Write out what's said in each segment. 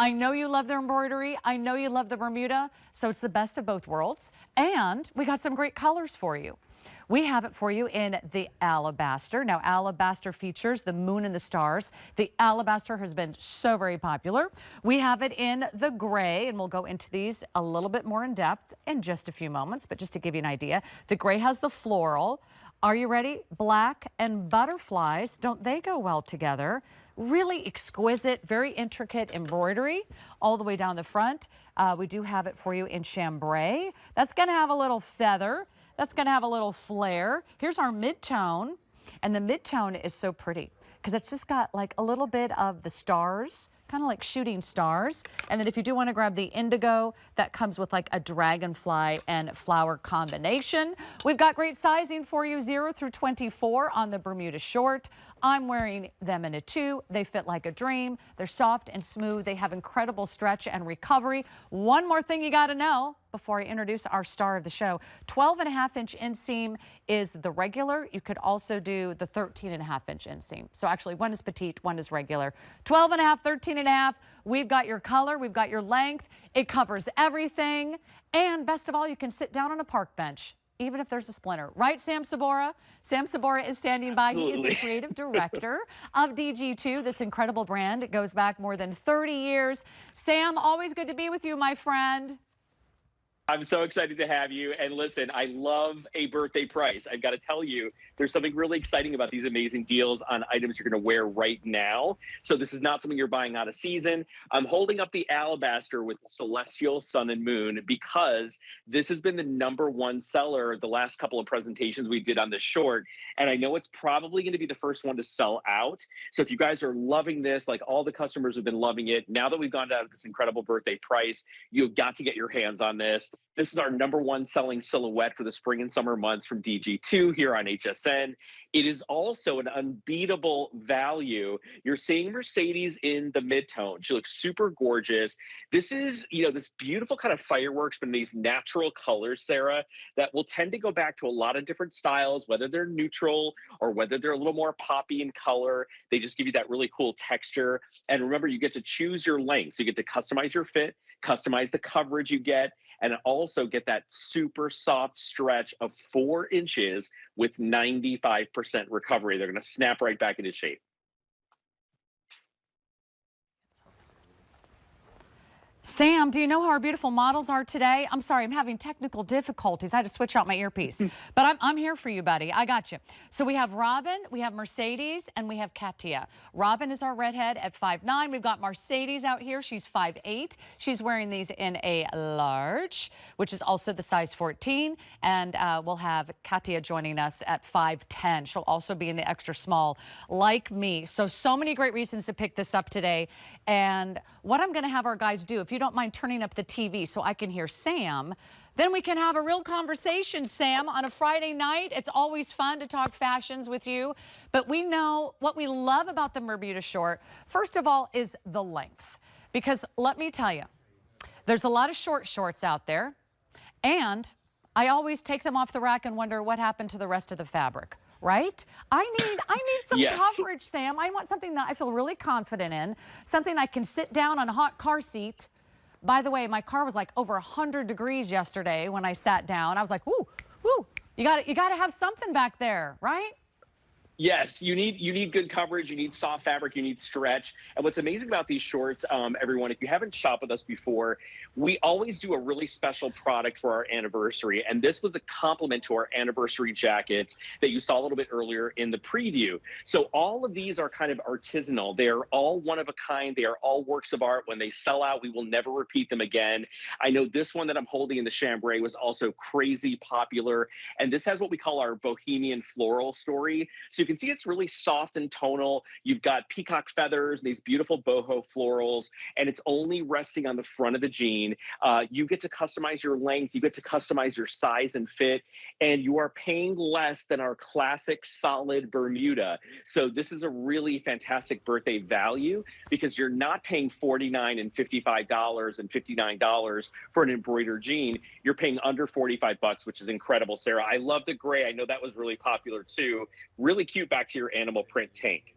I know you love the embroidery. I know you love the Bermuda. So it's the best of both worlds. And we got some great colors for you. We have it for you in the alabaster. Now, alabaster features the moon and the stars. The alabaster has been so very popular. We have it in the gray, and we'll go into these a little bit more in depth in just a few moments. But just to give you an idea, the gray has the floral. Are you ready? Black and butterflies. Don't they go well together? Really exquisite, very intricate embroidery all the way down the front. We do have it for you in chambray. That's going to have a little feather. That's going to have a little flare. Here's our mid-tone, and the mid-tone is so pretty because it's just got like a little bit of the stars, kind of like shooting stars. And then if you do want to grab the indigo, that comes with like a dragonfly and flower combination. We've got great sizing for you, 0 through 24 on the Bermuda short. I'm wearing them in a 2. They fit like a dream. They're soft and smooth. They have incredible stretch and recovery. One more thing you got to know before I introduce our star of the show. 12.5-inch inseam is the regular. You could also do the 13.5-inch inseam. So actually one is petite, one is regular. 12.5, 13.5. We've got your color. We've got your length. It covers everything. And best of all, you can sit down on a park bench, even if there's a splinter. Right, Sam Sabora? Sam Sabora is standing by. Absolutely. He is the creative director of DG2, this incredible brand. It goes back more than 30 years. Sam, always good to be with you, my friend. I'm so excited to have you. And listen, I love a birthday price. I've got to tell you, there's something really exciting about these amazing deals on items you're going to wear right now. So this is not something you're buying out of season. I'm holding up the alabaster with the celestial sun and moon because this has been the #1 seller the last couple of presentations we did on this short. And I know it's probably going to be the first one to sell out. So if you guys are loving this, like all the customers have been loving it, now that we've gone down to this incredible birthday price, you've got to get your hands on this. This is our #1 selling silhouette for the spring and summer months from DG2 here on HSN. It is also an unbeatable value. You're seeing Mercedes in the mid-tone. She looks super gorgeous. This is, this beautiful kind of fireworks from these natural colors, Sarah, that will tend to go back to a lot of different styles, whether they're neutral or whether they're a little more poppy in color. They just give you that really cool texture. And remember, you get to choose your length. So you get to customize your fit, customize the coverage you get, and also get that super soft stretch of 4 inches with 95% recovery. They're going to snap right back into shape. Sam, do you know how our beautiful models are today? I'm sorry, I'm having technical difficulties. I had to switch out my earpiece. But I'm here for you, buddy. I got you. So we have Robin, we have Mercedes, and we have Katia. Robin is our redhead at 5'9". We've got Mercedes out here. She's 5'8". She's wearing these in a large, which is also the size 14. And we'll have Katia joining us at 5'10". She'll also be in the extra small, like me. So many great reasons to pick this up today. And what I'm going to have our guys do, if you don't mind turning up the TV so I can hear Sam, then we can have a real conversation, Sam, on a Friday night. It's always fun to talk fashions with you. But we know what we love about the Bermuda short, first of all, is the length. Because let me tell you, there's a lot of short shorts out there. And I always take them off the rack and wonder what happened to the rest of the fabric. Right? I need some coverage, Sam. I want something that I feel really confident in, something I can sit down on a hot car seat. By the way, my car was like over 100 degrees yesterday when I sat down. I was like, woo, woo. You got to have something back there, right? Yes, you need good coverage, you need soft fabric, you need stretch. And what's amazing about these shorts, everyone, if you haven't shopped with us before, we always do a really special product for our anniversary. And this was a compliment to our anniversary jackets that you saw a little bit earlier in the preview. So all of these are kind of artisanal. They are all one of a kind. They are all works of art. When they sell out, we will never repeat them again. I know this one that I'm holding in the chambray was also crazy popular. And this has what we call our bohemian floral story. So you can see it's really soft and tonal. You've got peacock feathers, these beautiful boho florals, and it's only resting on the front of the jean. You get to customize your length, you get to customize your size and fit, and you are paying less than our classic solid Bermuda. So this is a really fantastic birthday value because you're not paying $49 and $55 and $59 for an embroidered jean. You're paying under 45 bucks, which is incredible, Sarah. I love the gray. I know that was really popular too. Really cute back to your animal print tank.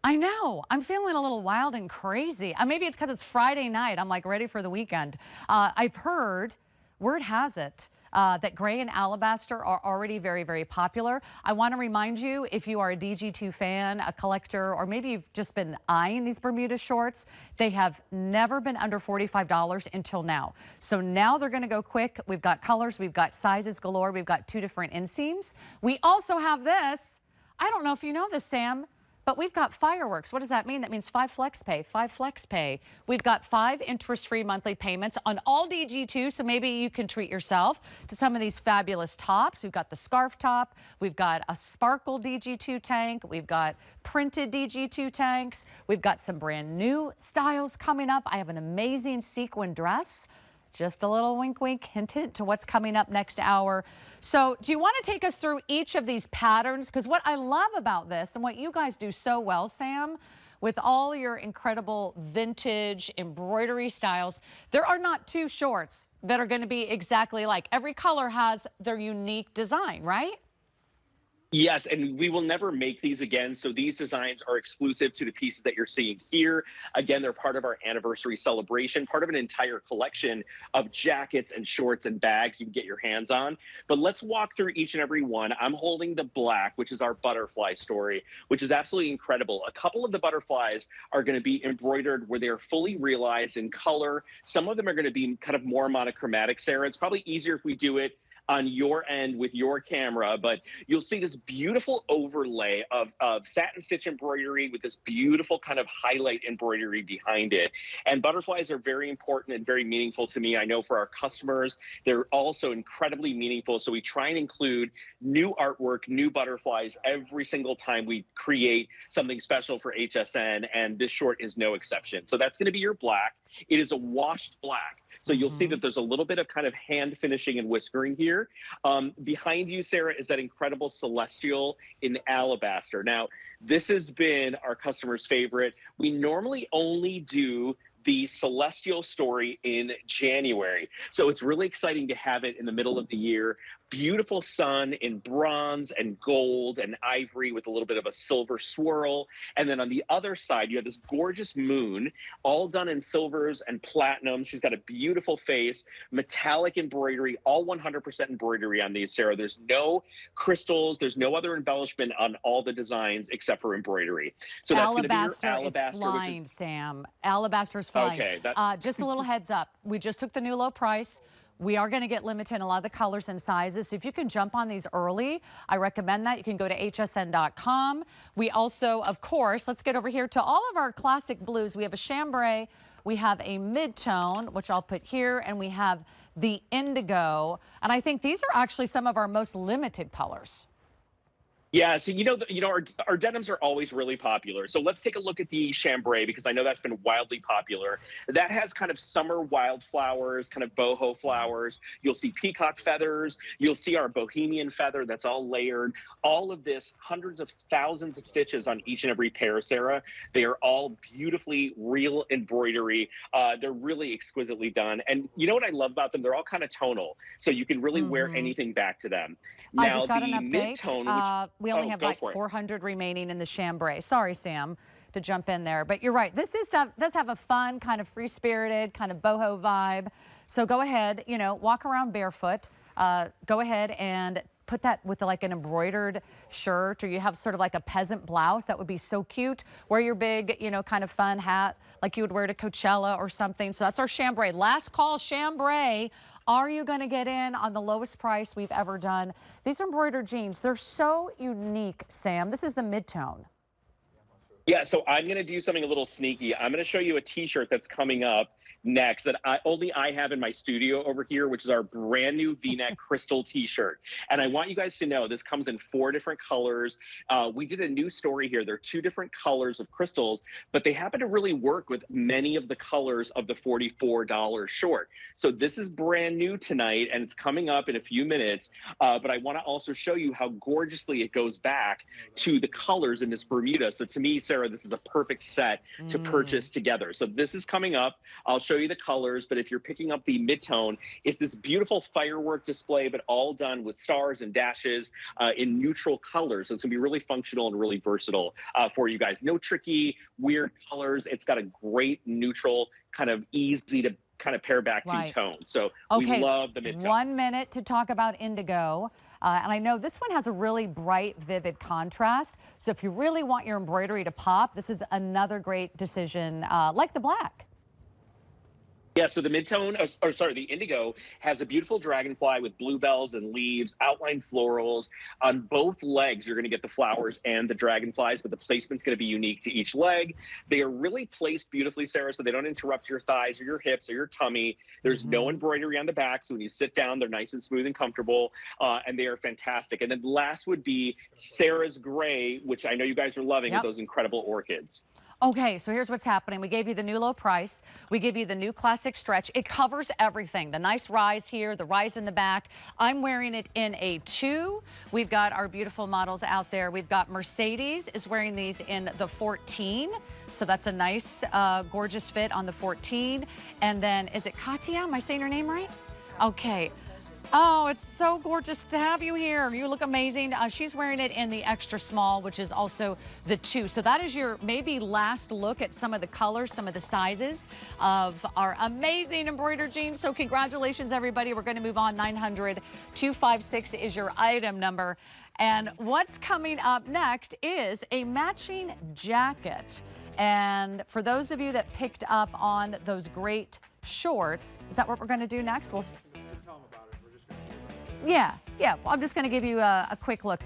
I know. I'm feeling a little wild and crazy. Maybe it's because it's Friday night. I'm like ready for the weekend. I've heard, word has it, that gray and alabaster are already very, very popular. I want to remind you, if you are a DG2 fan, a collector, or maybe you've just been eyeing these Bermuda shorts, they have never been under $45 until now. So now they're going to go quick. We've got colors, we've got sizes galore, we've got 2 different inseams. We also have this. I don't know if you know this, Sam, but we've got fireworks. What does that mean? That means 5 flex pay, 5 flex pay. We've got 5 interest-free monthly payments on all DG2, so maybe you can treat yourself to some of these fabulous tops. We've got the scarf top. We've got a sparkle DG2 tank. We've got printed DG2 tanks. We've got some brand new styles coming up. I have an amazing sequin dress. Just a little wink, wink, hint, hint to what's coming up next hour. So do you want to take us through each of these patterns? Because what I love about this and what you guys do so well, Sam, with all your incredible vintage embroidery styles, there are not 2 shorts that are going to be exactly like. Every color has their unique design, right? Yes, and we will never make these again. So these designs are exclusive to the pieces that you're seeing here. Again, they're part of our anniversary celebration, part of an entire collection of jackets and shorts and bags you can get your hands on. But let's walk through each and every one. I'm holding the black, which is our butterfly story, which is absolutely incredible. A couple of the butterflies are going to be embroidered where they are fully realized in color. Some of them are going to be kind of more monochromatic, Sarah. It's probably easier if we do it on your end with your camera, but you'll see this beautiful overlay of satin stitch embroidery with this beautiful kind of highlight embroidery behind it. And butterflies are very important and very meaningful to me. I know for our customers, they're also incredibly meaningful. So we try and include new artwork, new butterflies every single time we create something special for HSN, and this short is no exception. So that's gonna be your black. It is a washed black. So you'll see that there's a little bit of kind of hand finishing and whiskering here. Behind you, Sarah, is that incredible celestial in alabaster. Now, this has been our customer's favorite. We normally only do the celestial story in January. So it's really exciting to have it in the middle of the year. Beautiful sun in bronze and gold and ivory with a little bit of a silver swirl. And then on the other side, you have this gorgeous moon, all done in silvers and platinum. She's got a beautiful face, metallic embroidery, all 100% embroidery on these, Sarah. There's no crystals. There's no other embellishment on all the designs except for embroidery. So that's going to be your alabaster, is flying, Sam. Alabaster is flying. Okay. Just a little heads up. We just took the new low price. We are going to get limited in a lot of the colors and sizes. So if you can jump on these early, I recommend that. You can go to hsn.com. We also, of course, let's get over here to all of our classic blues. We have a chambray, we have a mid-tone, which I'll put here, and we have the indigo. And I think these are actually some of our most limited colors. Yeah, so our denims are always really popular. So let's take a look at the chambray, because I know that's been wildly popular. That has kind of summer wildflowers, kind of boho flowers. You'll see peacock feathers. You'll see our bohemian feather that's all layered. All of this, hundreds of thousands of stitches on each and every pair, Sarah. They are all beautifully real embroidery. They're really exquisitely done. And you know what I love about them? They're all kind of tonal, so you can really wear anything back to them. Now, I just got an update. Mid-tone, we only have like 400 remaining in the chambray. Sorry, Sam, to jump in there. But you're right. This does have a fun, kind of free-spirited, kind of boho vibe. So go ahead, walk around barefoot. Go ahead and put that with like an embroidered shirt, or you have sort of like a peasant blouse. That would be so cute. Wear your big, kind of fun hat like you would wear to Coachella or something. So that's our chambray. Last call, chambray. Are you going to get in on the lowest price we've ever done? These embroidered jeans, they're so unique, Sam. This is the mid-tone. Yeah, so I'm going to do something a little sneaky. I'm going to show you a t-shirt that's coming up next that only I have in my studio over here, which is our brand new V-neck crystal t-shirt. And I want you guys to know this comes in 4 different colors. We did a new story here. There are 2 different colors of crystals, but they happen to really work with many of the colors of the $44 short. So this is brand new tonight, and it's coming up in a few minutes. But I want to also show you how gorgeously it goes back to the colors in this Bermuda. So to me, Sarah, Sarah, this is a perfect set to purchase together. So this is coming up. I'll show you the colors, but if you're picking up the mid-tone, it's this beautiful firework display, but all done with stars and dashes in neutral colors. So it's gonna be really functional and really versatile for you guys. No tricky, weird colors. It's got a great neutral, kind of easy to kind of pair back to tone. So we love the mid-tone. 1 minute to talk about indigo. And I know this one has a really bright, vivid contrast. So if you really want your embroidery to pop, this is another great decision, like the black. Yeah, so the mid-tone, the indigo has a beautiful dragonfly with bluebells and leaves, outlined florals. On both legs, you're going to get the flowers and the dragonflies, but the placement's going to be unique to each leg. They are really placed beautifully, Sarah, so they don't interrupt your thighs or your hips or your tummy. There's no embroidery on the back, so when you sit down, they're nice and smooth and comfortable, and they are fantastic. And then last would be Sarah's gray, which I know you guys are loving, with those incredible orchids. Okay, so here's what's happening. We gave you the new low price. We give you the new classic stretch. It covers everything. The nice rise here, the rise in the back. I'm wearing it in a 2. We've got our beautiful models out there. We've got Mercedes is wearing these in the 14. So that's a nice, gorgeous fit on the 14. And then, is it Katia? Am I saying her name right? Okay. Oh, it's so gorgeous to have you here. You look amazing. She's wearing it in the extra small, which is also the 2. So that is your maybe last look at some of the colors, some of the sizes of our amazing embroidered jeans. So congratulations, everybody. We're going to move on. 900-256 is your item number. And what's coming up next is a matching jacket. And for those of you that picked up on those great shorts, is that what we're going to do next? Yeah. Well, I'm just going to give you a quick look.